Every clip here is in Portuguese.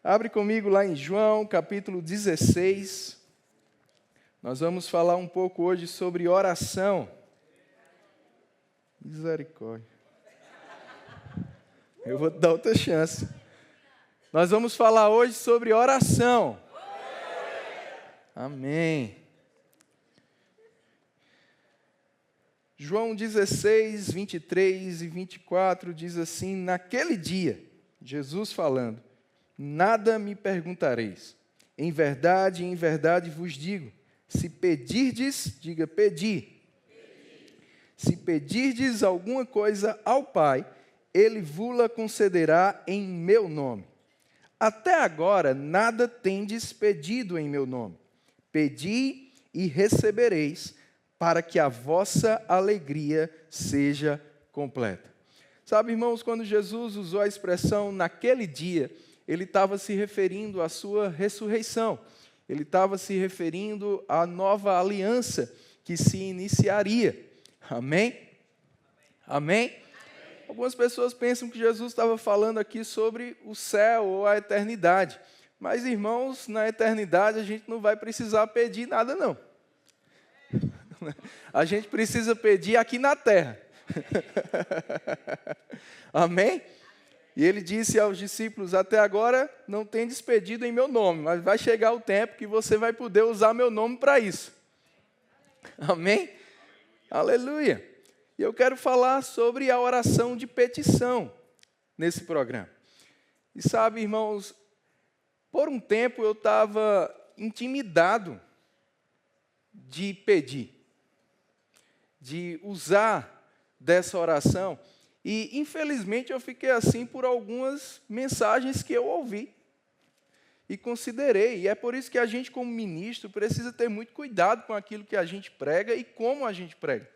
Abre comigo lá em João, capítulo 16. Nós vamos falar um pouco hoje sobre oração. Misericórdia. Eu vou te dar outra chance. Nós vamos falar hoje sobre oração. Amém. João 16, 23 e 24 diz assim: naquele dia, Jesus falando, nada me perguntareis. Em verdade vos digo, se pedirdes, diga pedi. Se pedirdes alguma coisa ao Pai, Ele vos-la concederá em meu nome. Até agora nada tendes pedido em meu nome. Pedi e recebereis, para que a vossa alegria seja completa. Sabe, irmãos, quando Jesus usou a expressão naquele dia, Ele estava se referindo à sua ressurreição. Ele estava se referindo à nova aliança que se iniciaria. Amém? Amém? Algumas pessoas pensam que Jesus estava falando aqui sobre o céu ou a eternidade. Mas, irmãos, na eternidade a gente não vai precisar pedir nada, não. A gente precisa pedir aqui na terra. Amém? E ele disse aos discípulos, até agora não tendes pedido em meu nome, mas vai chegar o tempo que você vai poder usar meu nome para isso. Amém? Aleluia! E eu quero falar sobre a oração de petição nesse programa. E sabe, irmãos, por um tempo eu estava intimidado de pedir, de usar dessa oração. E, infelizmente, eu fiquei assim por algumas mensagens que eu ouvi e considerei. E é por isso que a gente, como ministro, precisa ter muito cuidado com aquilo que a gente prega e como a gente prega.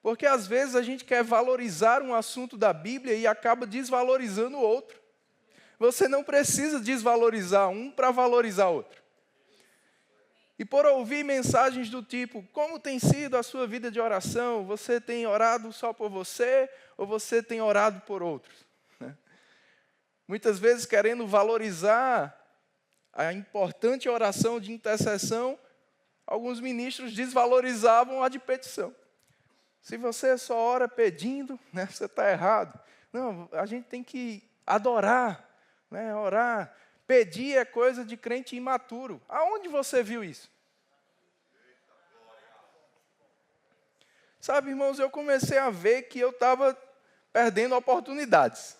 Porque, às vezes, a gente quer valorizar um assunto da Bíblia e acaba desvalorizando o outro. Você não precisa desvalorizar um para valorizar outro. E por ouvir mensagens do tipo, como tem sido a sua vida de oração? Você tem orado só por você ou você tem orado por outros? Muitas vezes, querendo valorizar a importante oração de intercessão, alguns ministros desvalorizavam a de petição. Se você só ora pedindo, você está errado. Não, a gente tem que adorar, orar. Pedir é coisa de crente imaturo. Aonde você viu isso? Sabe, irmãos, eu comecei a ver que eu estava perdendo oportunidades.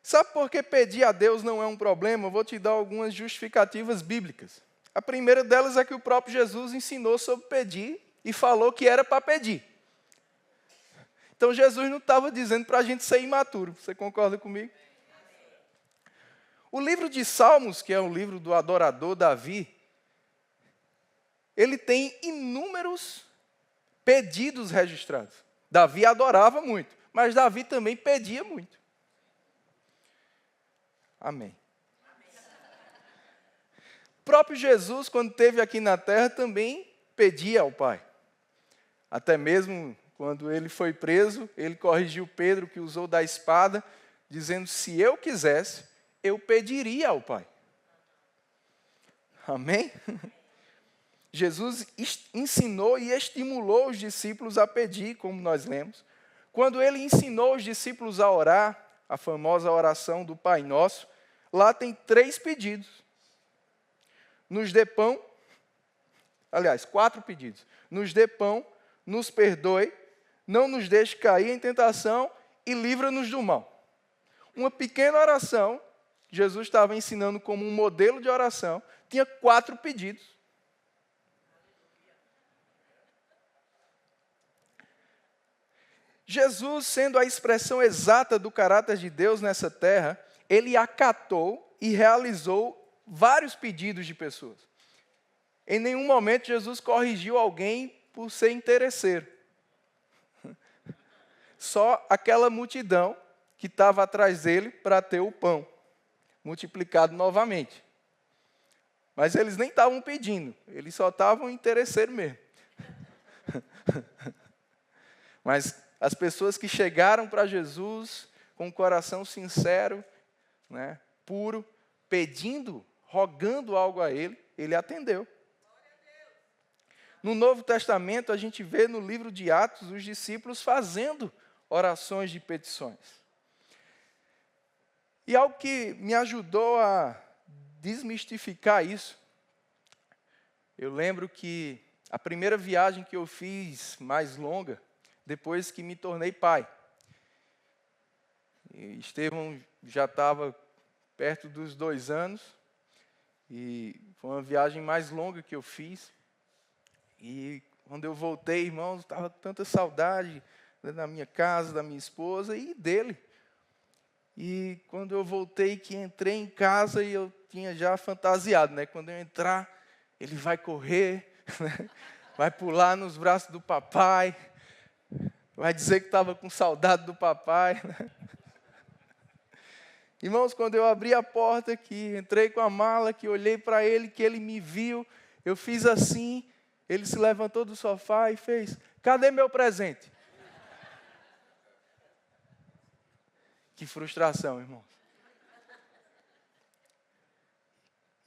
Sabe por que pedir a Deus não é um problema? Eu vou te dar algumas justificativas bíblicas. A primeira delas é que o próprio Jesus ensinou sobre pedir e falou que era para pedir. Então, Jesus não estava dizendo para a gente ser imaturo. Você concorda comigo? O livro de Salmos, que é um livro do adorador Davi, ele tem inúmeros pedidos registrados. Davi adorava muito, mas Davi também pedia muito. Amém. O próprio Jesus, quando esteve aqui na terra, também pedia ao Pai. Até mesmo quando ele foi preso, ele corrigiu Pedro, que usou da espada, dizendo, se eu quisesse, eu pediria ao Pai. Amém? Jesus ensinou e estimulou os discípulos a pedir, como nós lemos. Quando ele ensinou os discípulos a orar, a famosa oração do Pai Nosso, lá tem 3 pedidos. Nos dê pão, aliás, 4 pedidos. Nos dê pão, nos perdoe, não nos deixe cair em tentação e livra-nos do mal. Uma pequena oração, Jesus estava ensinando como um modelo de oração, tinha 4 pedidos. Jesus, sendo a expressão exata do caráter de Deus nessa terra, ele acatou e realizou vários pedidos de pessoas. Em nenhum momento Jesus corrigiu alguém por ser interesseiro. Só aquela multidão que estava atrás dele para ter o pão multiplicado novamente. Mas eles nem estavam pedindo, eles só estavam interesseiros mesmo. Mas as pessoas que chegaram para Jesus com um coração sincero, né, puro, pedindo, rogando algo a Ele, Ele atendeu. No Novo Testamento, a gente vê no livro de Atos os discípulos fazendo orações de petições. E algo que me ajudou a desmistificar isso, eu lembro que a primeira viagem que eu fiz mais longa, depois que me tornei pai. E Estevão já estava perto dos 2 anos, e foi uma viagem mais longa que eu fiz. E quando eu voltei, irmãos, estava com tanta saudade da minha casa, da minha esposa e dele. E quando eu voltei, que entrei em casa, e eu tinha já fantasiado, né? Quando eu entrar, ele vai correr, né? Vai pular nos braços do papai, vai dizer que estava com saudade do papai, né? Irmãos, quando eu abri a porta, que entrei com a mala, que olhei para ele, que ele me viu, eu fiz assim, ele se levantou do sofá e fez: cadê meu presente? Que frustração, irmãos.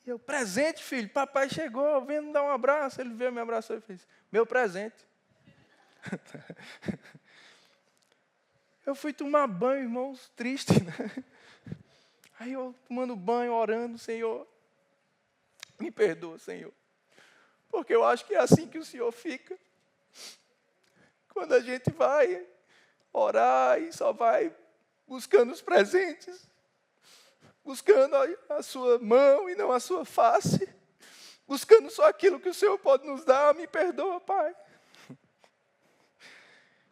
E eu: presente, filho, papai chegou, vem me dar um abraço. Ele veio, me abraçou e fez: meu presente. Eu fui tomar banho, irmãos, triste, né? Aí eu tomando banho, orando: Senhor, me perdoa, Senhor. Porque eu acho que é assim que o Senhor fica. Quando a gente vai orar e só vai buscando os presentes, buscando a sua mão e não a sua face, buscando só aquilo que o Senhor pode nos dar. Me perdoa, Pai.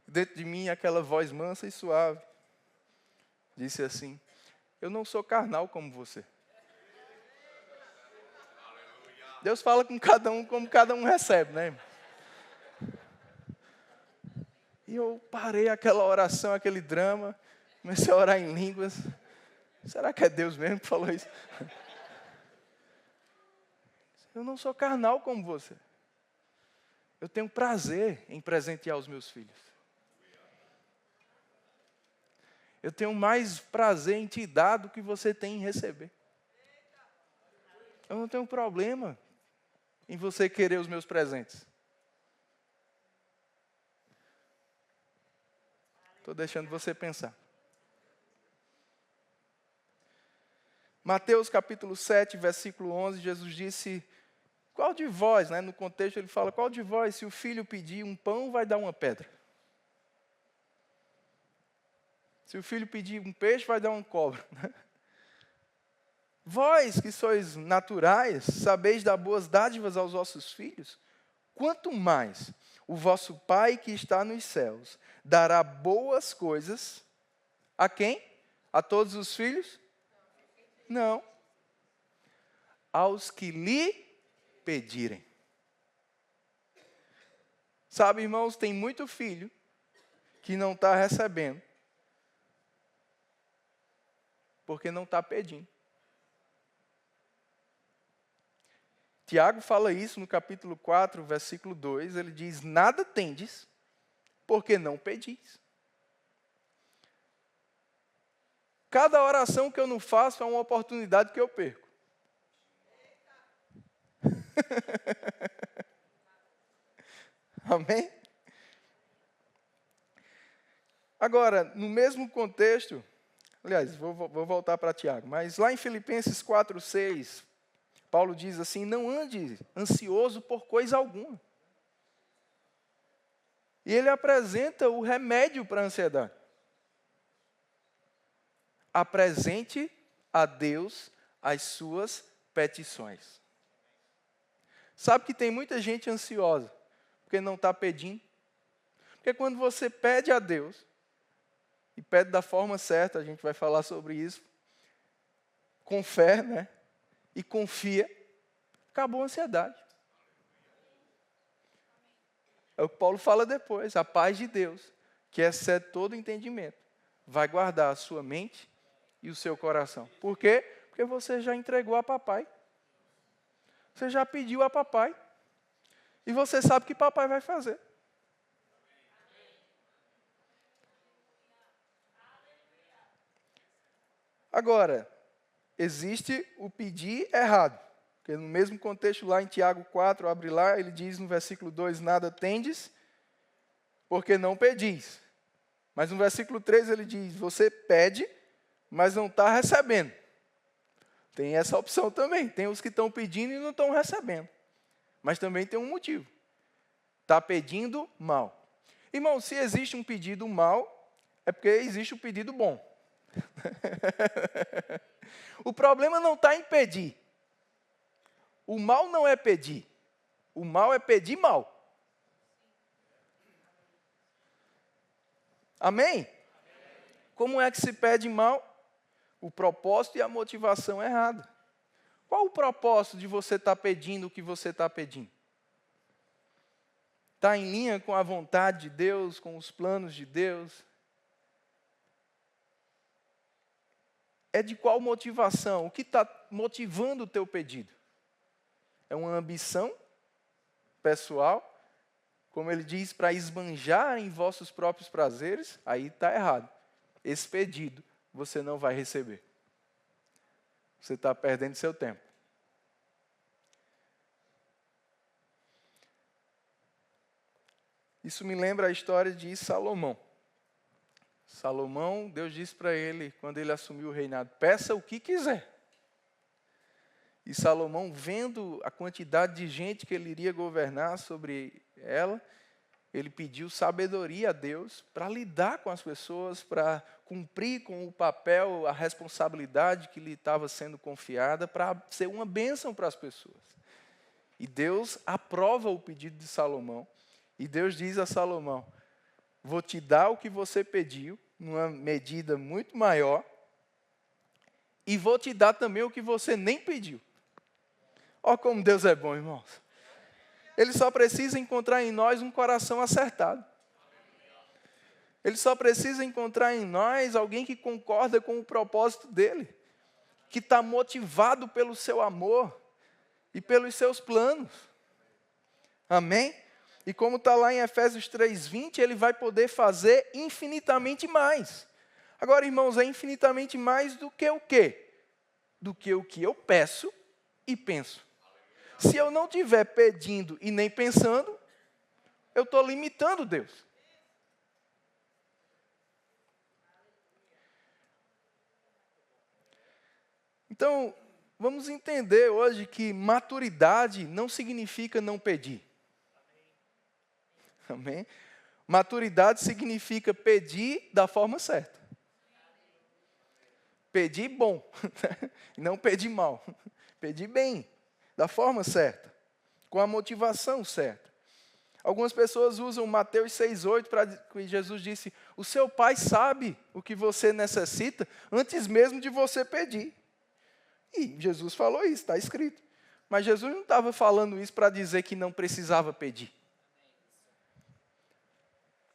Dentro de mim, aquela voz mansa e suave disse assim: eu não sou carnal como você. Deus fala com cada um como cada um recebe, né? E eu parei aquela oração, aquele drama, comecei a orar em línguas. Será que é Deus mesmo que falou isso? Eu não sou carnal como você. Eu tenho prazer em presentear os meus filhos. Eu tenho mais prazer em te dar do que você tem em receber. Eu não tenho problema em você querer os meus presentes. Estou deixando você pensar. Mateus capítulo 7, versículo 11, Jesus disse: qual de vós, né, no contexto ele fala, qual de vós, se o filho pedir um pão, vai dar uma pedra? Se o filho pedir um peixe, vai dar uma cobra. Vós que sois naturais, sabeis dar boas dádivas aos vossos filhos, quanto mais o vosso Pai que está nos céus dará boas coisas a quem? A todos os filhos? Não. Aos que lhe pedirem. Sabe, irmãos, tem muito filho que não está recebendo porque não está pedindo. Tiago fala isso no capítulo 4, versículo 2, ele diz: nada tendes, porque não pedis. Cada oração que eu não faço é uma oportunidade que eu perco. Amém? Agora, no mesmo contexto, aliás, vou voltar para Tiago, mas lá em Filipenses 4, 6, Paulo diz assim: não ande ansioso por coisa alguma. E ele apresenta o remédio para a ansiedade. Apresente a Deus as suas petições. Sabe que tem muita gente ansiosa, porque não está pedindo. Porque quando você pede a Deus, e pede da forma certa, a gente vai falar sobre isso, com fé, né? E confia, acabou a ansiedade. É o que Paulo fala depois: a paz de Deus, que excede todo entendimento, vai guardar a sua mente e o seu coração. Por quê? Porque você já entregou a papai. Você já pediu a papai. E você sabe o que papai vai fazer. Agora, existe o pedir errado. Porque no mesmo contexto lá em Tiago 4, abre lá, ele diz no versículo 2, nada tendes, porque não pedis. Mas no versículo 3 ele diz, você pede, mas não está recebendo. Tem essa opção também. Tem os que estão pedindo e não estão recebendo. Mas também tem um motivo. Está pedindo mal. Irmão, se existe um pedido mal, é porque existe um pedido bom. O problema não está em pedir. O mal não é pedir. O mal é pedir mal. Amém? Como é que se pede mal? O propósito e a motivação errada. Qual o propósito de você estar pedindo o que você está pedindo? Está em linha com a vontade de Deus, com os planos de Deus? É de qual motivação? O que está motivando o teu pedido? É uma ambição pessoal? Como ele diz, para esbanjar em vossos próprios prazeres? Aí está errado. Esse pedido você não vai receber. Você está perdendo seu tempo. Isso me lembra a história de Salomão. Salomão, Deus disse para ele, quando ele assumiu o reinado, peça o que quiser. E Salomão, vendo a quantidade de gente que ele iria governar sobre ela, ele pediu sabedoria a Deus para lidar com as pessoas, para cumprir com o papel, a responsabilidade que lhe estava sendo confiada, para ser uma bênção para as pessoas. E Deus aprova o pedido de Salomão. E Deus diz a Salomão, vou te dar o que você pediu, numa medida muito maior, e vou te dar também o que você nem pediu. Olha como Deus é bom, irmãos. Ele só precisa encontrar em nós um coração acertado. Ele só precisa encontrar em nós alguém que concorda com o propósito dele, que está motivado pelo seu amor e pelos seus planos. Amém? E como está lá em Efésios 3:20, ele vai poder fazer infinitamente mais. Agora, irmãos, é infinitamente mais do que o quê? Do que o que eu peço e penso. Se eu não estiver pedindo e nem pensando, eu estou limitando Deus. Então, vamos entender hoje que maturidade não significa não pedir. Amém? Maturidade significa pedir da forma certa. Pedir bom, não pedir mal. Pedir bem, da forma certa, com a motivação certa. Algumas pessoas usam Mateus 6,8 para que Jesus disse, o seu pai sabe o que você necessita antes mesmo de você pedir. E Jesus falou isso, está escrito. Mas Jesus não estava falando isso para dizer que não precisava pedir.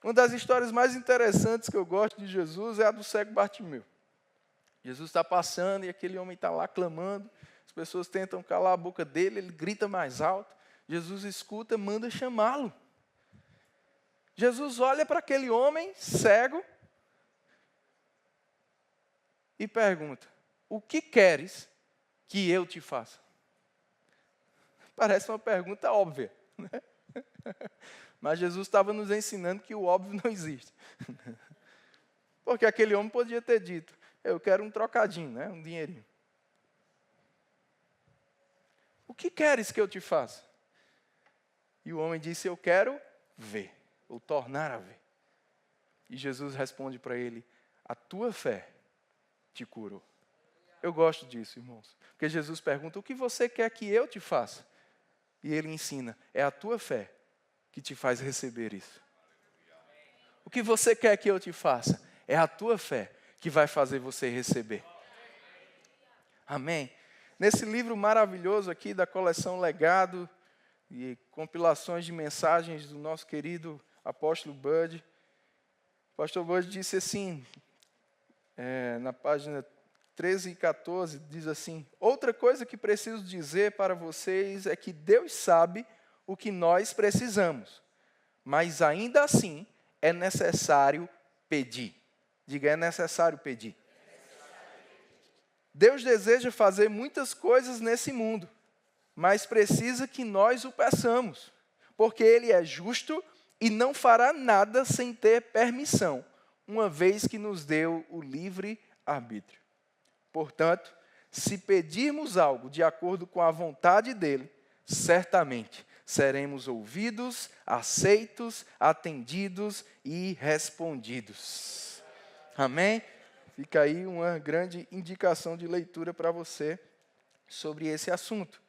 Uma das histórias mais interessantes que eu gosto de Jesus é a do cego Bartimeu. Jesus está passando e aquele homem está lá clamando. As pessoas tentam calar a boca dele, ele grita mais alto. Jesus escuta, manda chamá-lo. Jesus olha para aquele homem cego e pergunta, o que queres que eu te faça? Parece uma pergunta óbvia, né? Mas Jesus estava nos ensinando que o óbvio não existe. Porque aquele homem podia ter dito, eu quero um trocadinho, né? Um dinheirinho. O que queres que eu te faça? E o homem disse, eu quero ver, ou tornar a ver. E Jesus responde para ele, a tua fé te curou. Eu gosto disso, irmãos. Porque Jesus pergunta, o que você quer que eu te faça? E ele ensina, é a tua fé que te faz receber isso. O que você quer que eu te faça? É a tua fé que vai fazer você receber. Amém? Nesse livro maravilhoso aqui da coleção Legado e compilações de mensagens do nosso querido apóstolo Bud, o pastor Bud disse assim, na página 13 e 14, diz assim, outra coisa que preciso dizer para vocês é que Deus sabe o que nós precisamos, mas ainda assim é necessário pedir. Diga, é necessário pedir. Deus deseja fazer muitas coisas nesse mundo, mas precisa que nós o peçamos, porque Ele é justo e não fará nada sem ter permissão, uma vez que nos deu o livre arbítrio. Portanto, se pedirmos algo de acordo com a vontade dEle, certamente seremos ouvidos, aceitos, atendidos e respondidos. Amém? Fica aí uma grande indicação de leitura para você sobre esse assunto.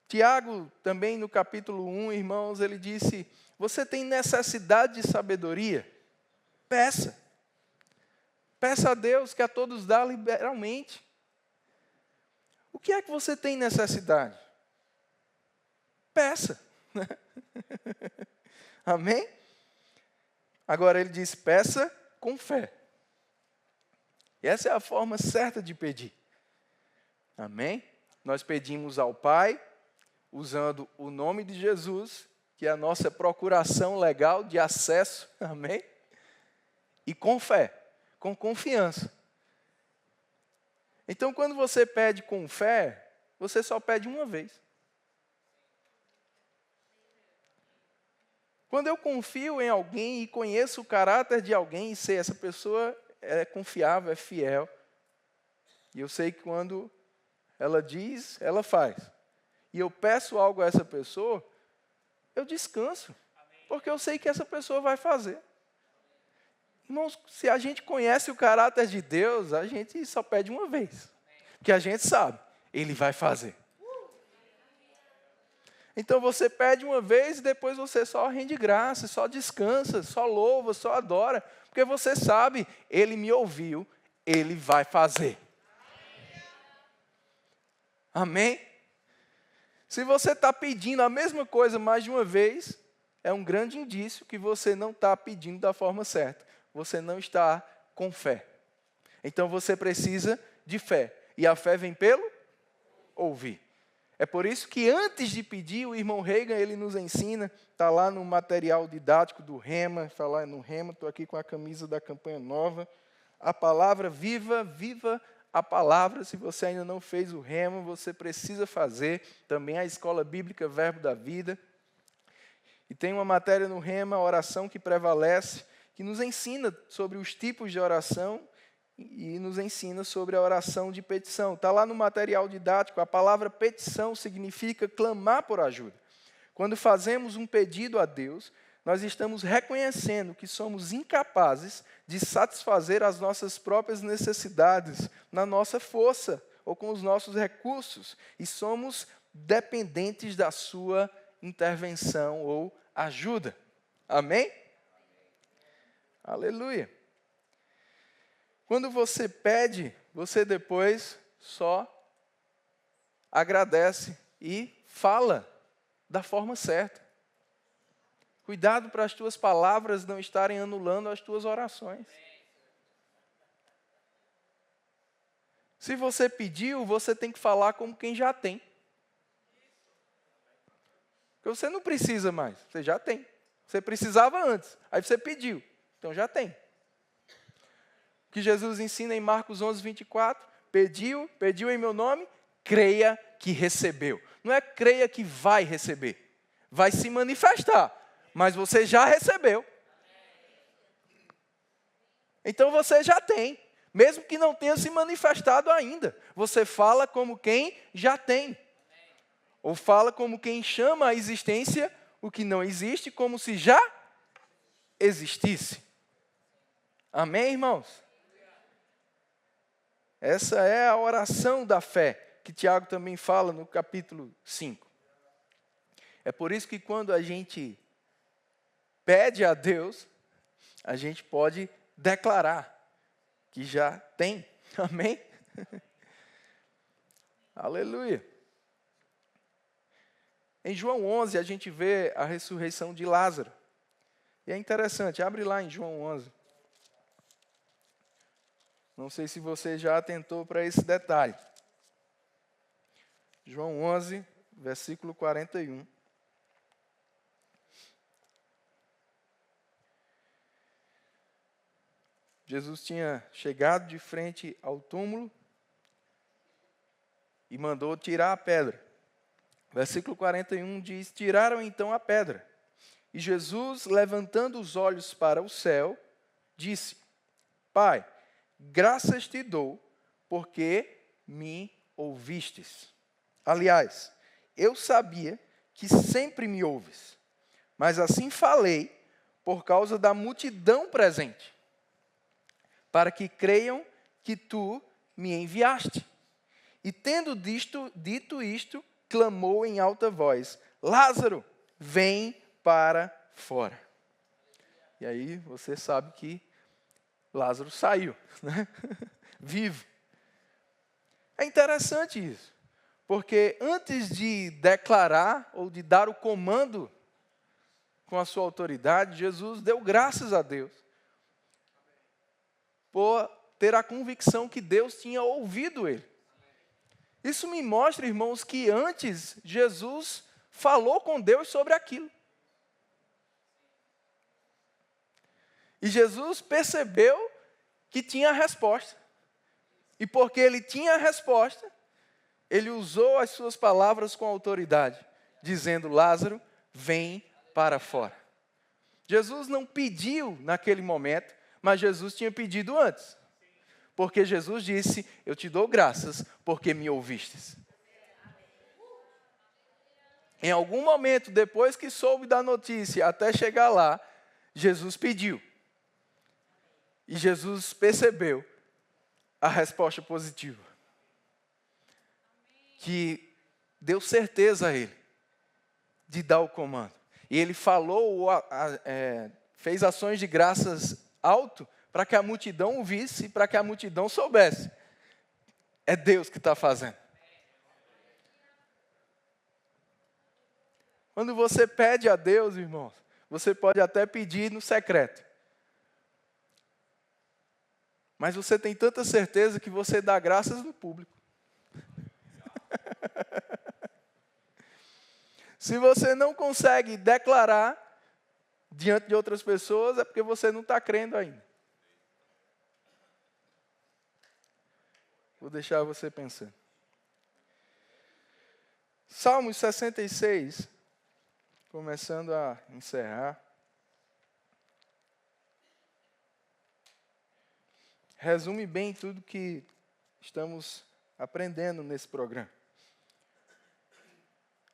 Tiago, também no capítulo 1, irmãos, ele disse: você tem necessidade de sabedoria? Peça. Peça a Deus, que a todos dá liberalmente. O que é que você tem necessidade? Peça. Amém? Agora ele diz: peça com fé. E essa é a forma certa de pedir. Amém? Nós pedimos ao Pai, usando o nome de Jesus, que é a nossa procuração legal de acesso. Amém? E com fé, com confiança. Então, quando você pede com fé, você só pede uma vez. Quando eu confio em alguém e conheço o caráter de alguém e sei essa pessoa é confiável, é fiel, e eu sei que quando ela diz, ela faz, e eu peço algo a essa pessoa, eu descanso, porque eu sei que essa pessoa vai fazer. Irmãos, se a gente conhece o caráter de Deus, a gente só pede uma vez, porque a gente sabe, Ele vai fazer. Então você pede uma vez e depois você só rende graça, só descansa, só louva, só adora. Porque você sabe, Ele me ouviu, Ele vai fazer. Amém? Se você está pedindo a mesma coisa mais de uma vez, é um grande indício que você não está pedindo da forma certa. Você não está com fé. Então você precisa de fé. E a fé vem pelo ouvir. É por isso que antes de pedir, o irmão Reagan, ele nos ensina, está lá no material didático do Rema, está lá no Rema, estou aqui com a camisa da campanha nova, a palavra viva, viva a palavra. Se você ainda não fez o Rema, você precisa fazer, também a Escola Bíblica Verbo da Vida. E tem uma matéria no Rema, a oração que prevalece, que nos ensina sobre os tipos de oração, e nos ensina sobre a oração de petição. Está lá no material didático, a palavra petição significa clamar por ajuda. Quando fazemos um pedido a Deus, nós estamos reconhecendo que somos incapazes de satisfazer as nossas próprias necessidades na nossa força ou com os nossos recursos, e somos dependentes da sua intervenção ou ajuda. Amém? Aleluia. Quando você pede, você depois só agradece e fala da forma certa. Cuidado para as tuas palavras não estarem anulando as tuas orações. Se você pediu, você tem que falar como quem já tem. Porque você não precisa mais, você já tem. Você precisava antes, aí você pediu, então já tem. O que Jesus ensina em Marcos 11, 24, pediu em meu nome, creia que recebeu. Não é creia que vai receber, vai se manifestar, mas você já recebeu. Então você já tem, mesmo que não tenha se manifestado ainda. Você fala como quem já tem. Ou fala como quem chama à existência o que não existe, como se já existisse. Amém, irmãos? Essa é a oração da fé, que Tiago também fala no capítulo 5. É por isso que quando a gente pede a Deus, a gente pode declarar que já tem. Amém? Aleluia. Em João 11, a gente vê a ressurreição de Lázaro. E é interessante, abre lá em João 11. Não sei se você já atentou para esse detalhe. João 11, versículo 41. Jesus tinha chegado de frente ao túmulo e mandou tirar a pedra. Versículo 41 diz: tiraram então a pedra. E Jesus, levantando os olhos para o céu, disse: Pai, graças te dou, porque me ouvistes. Aliás, eu sabia que sempre me ouves, mas assim falei por causa da multidão presente, para que creiam que tu me enviaste. E tendo dito isto, clamou em alta voz: Lázaro, vem para fora. E aí você sabe que Lázaro saiu, né? Vivo. É interessante isso, porque antes de declarar ou de dar o comando com a sua autoridade, Jesus deu graças a Deus por ter a convicção que Deus tinha ouvido ele. Isso me mostra, irmãos, que antes Jesus falou com Deus sobre aquilo. E Jesus percebeu que tinha a resposta. E porque ele tinha a resposta, ele usou as suas palavras com autoridade, dizendo: Lázaro, vem para fora. Jesus não pediu naquele momento, mas Jesus tinha pedido antes. Porque Jesus disse: eu te dou graças porque me ouvistes. Em algum momento, depois que soube da notícia, até chegar lá, Jesus pediu. E Jesus percebeu a resposta positiva. Que deu certeza a ele de dar o comando. E ele falou, fez ações de graças alto para que a multidão o visse e para que a multidão soubesse. É Deus que está fazendo. Quando você pede a Deus, irmãos, você pode até pedir no secreto. Mas você tem tanta certeza que você dá graças no público. Se você não consegue declarar diante de outras pessoas, é porque você não está crendo ainda. Vou deixar você pensando. Salmos 66, começando a encerrar. Resume bem tudo que estamos aprendendo nesse programa.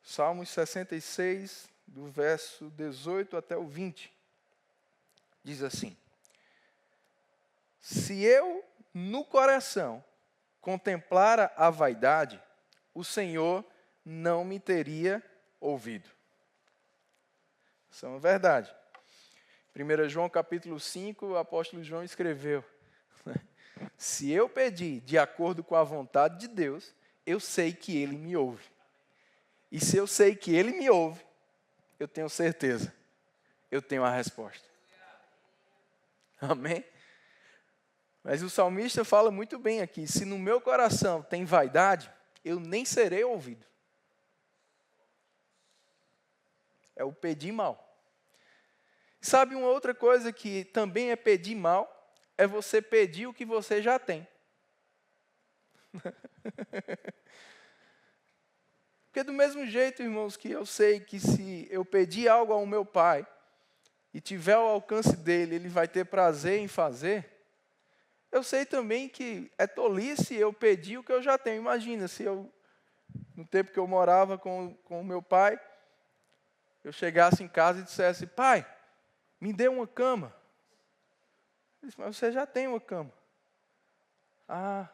Salmos 66, do verso 18 até o 20, diz assim: Se eu no coração contemplara a vaidade, o Senhor não me teria ouvido. Isso é uma verdade. 1 João capítulo 5, o apóstolo João escreveu: Se eu pedir de acordo com a vontade de Deus, eu sei que Ele me ouve. E se eu sei que Ele me ouve, eu tenho certeza, eu tenho a resposta. Amém? Mas o salmista fala muito bem aqui: se no meu coração tem vaidade, eu nem serei ouvido. É o pedir mal. Sabe uma outra coisa que também é pedir mal? É você pedir o que você já tem. Porque do mesmo jeito, irmãos, que eu sei que se eu pedir algo ao meu pai e tiver ao alcance dele, ele vai ter prazer em fazer, eu sei também que é tolice eu pedir o que eu já tenho. Imagina, se eu, no tempo que eu morava com o meu pai, eu chegasse em casa e dissesse: pai, me dê uma cama. Ele disse: mas você já tem uma cama. Ah.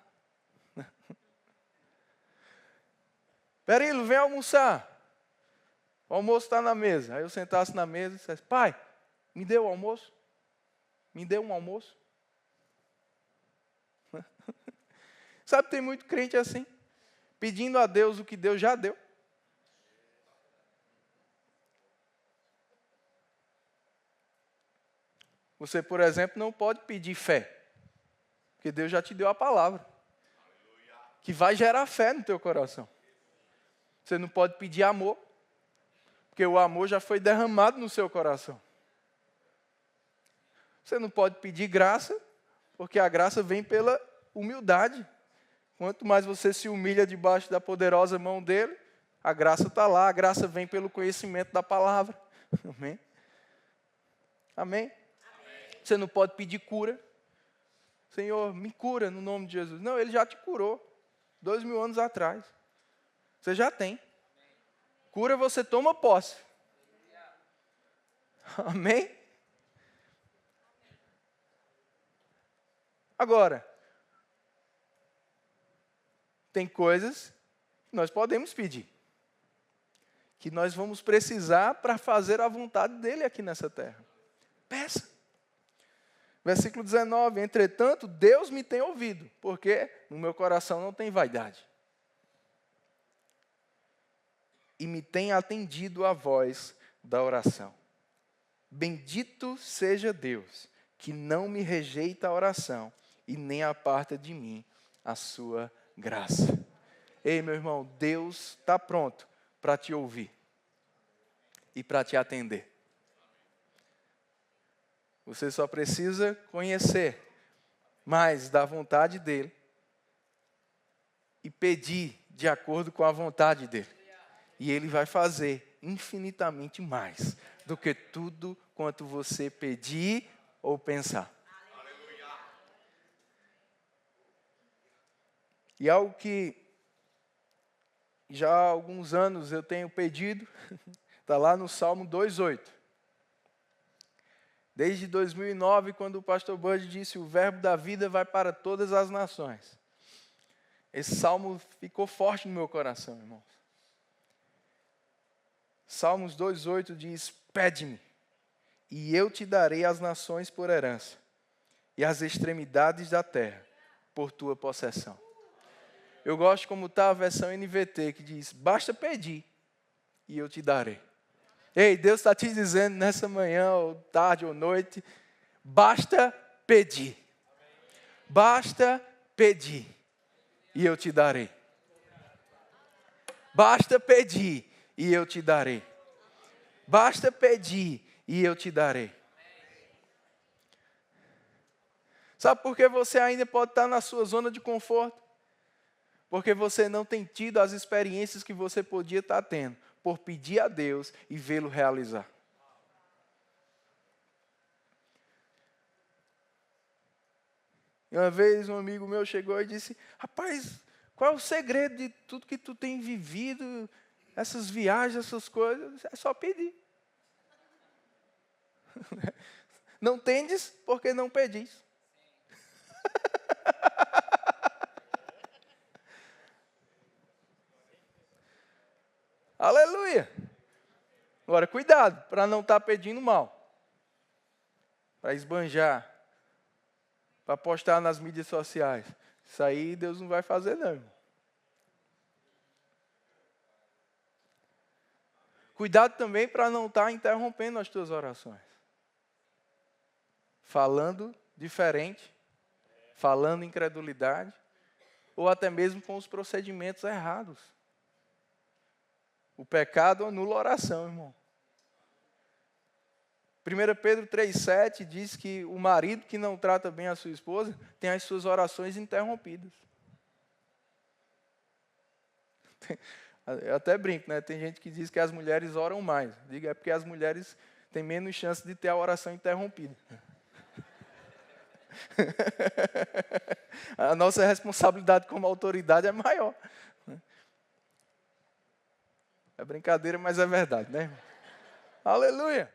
Perilo, vem almoçar. O almoço está na mesa. Aí eu sentasse na mesa e dissesse: pai, me dê o almoço. Me dê um almoço. Sabe, tem muito crente assim, pedindo a Deus o que Deus já deu. Você, por exemplo, não pode pedir fé, porque Deus já te deu a palavra, que vai gerar fé no teu coração. Você não pode pedir amor, porque o amor já foi derramado no seu coração. Você não pode pedir graça, porque a graça vem pela humildade Quanto mais você se humilha debaixo da poderosa mão dele, a graça está lá, a graça vem pelo conhecimento da palavra. Amém? Amém? Você não pode pedir cura. Senhor, me cura no nome de Jesus. Não, Ele já te curou. 2000 anos atrás. Você já tem. Cura você toma posse. Amém? Agora, tem coisas que nós podemos pedir. Que nós vamos precisar para fazer a vontade dEle aqui nessa terra. Peça. Versículo 19, entretanto, Deus me tem ouvido, porque no meu coração não tem vaidade. E me tem atendido a voz da oração. Bendito seja Deus, que não me rejeita a oração e nem aparta de mim a sua graça. Ei, meu irmão, Deus está pronto para te ouvir e para te atender. Você só precisa conhecer mais da vontade dEle e pedir de acordo com a vontade dEle. E Ele vai fazer infinitamente mais do que tudo quanto você pedir ou pensar. E algo que já há alguns anos eu tenho pedido, está lá no Salmo 2:8. Desde 2009, quando o pastor Bud disse, o verbo da vida vai para todas as nações. Esse salmo ficou forte no meu coração, irmãos. Salmos 2:8 diz, pede-me, e eu te darei as nações por herança, e as extremidades da terra por tua possessão. Eu gosto como está a versão NVT, que diz, basta pedir, e eu te darei. Ei, Deus está te dizendo nessa manhã, ou tarde, ou noite, basta pedir. Basta pedir, e eu te darei. Basta pedir, e eu te darei. Basta pedir, e eu te darei. Sabe por que você ainda pode estar na sua zona de conforto? Porque você não tem tido as experiências que você podia estar tendo, por pedir a Deus e vê-lo realizar. E uma vez um amigo meu chegou e disse, rapaz, qual é o segredo de tudo que tu tem vivido, essas viagens, essas coisas? É só pedir. Não tendes porque não pedis. Aleluia! Agora, cuidado, para não estar pedindo mal. Para esbanjar. Para postar nas mídias sociais. Isso aí Deus não vai fazer, não, irmão. Cuidado também para não estar interrompendo as tuas orações. Falando diferente. Falando incredulidade. Ou até mesmo com os procedimentos errados. O pecado anula a oração, irmão. 1 Pedro 3,7 diz que o marido que não trata bem a sua esposa tem as suas orações interrompidas. Eu até brinco, né? Tem gente que diz que as mulheres oram mais. Digo, é porque as mulheres têm menos chance de ter a oração interrompida. A nossa responsabilidade como autoridade é maior. É brincadeira, mas é verdade, né? Aleluia!